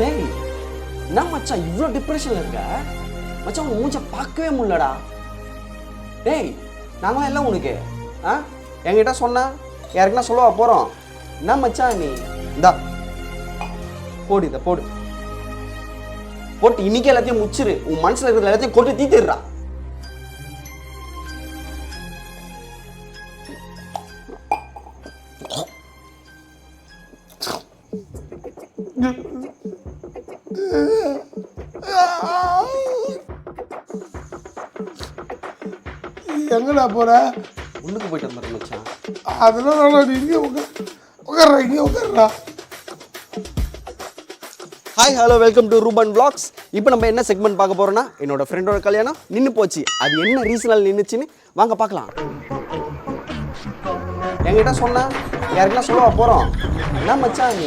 டேய் என்ன மச்சான் இவ்வளோ டிப்ரெஷன்ல இருக்க மச்சான் உன் மூஞ்ச பார்க்கவே முடியலடா. டேய் நாங்களாம் எல்லாம் உனக்கு என்கிட்ட சொன்னா யாருக்குன்னா சொல்லவா போகிறோம்? என்ன மச்சான் நீ இந்தா போடு, இதை போட்டு இன்னைக்கு எல்லாத்தையும் முச்சிரு. உன் மனசுல இருக்கிற எல்லாத்தையும் கொண்டு தீத்துடுறா. எங்கடா போற? உள்ளுக்கு போயிட்டு வந்துடுறேன் மச்சான். அதெல்லாம் இங்கே உட்கார்றா, இங்கே உட்கார்றா. Hi hello welcome to Ruban vlogs. இப்போ நம்ம என்ன செக்மெண்ட் பார்க்க போறோம்னா என்னோட ஃப்ரெண்டோட கல்யாணம் நின்று போச்சு. அது என்ன ரீசனால் நின்றுச்சுன்னு வாங்க பார்க்கலாம். என்கிட்ட சொன்னா யாருக்குன்னா சொல்லவா போகிறோம்? என்ன மச்சான் நீ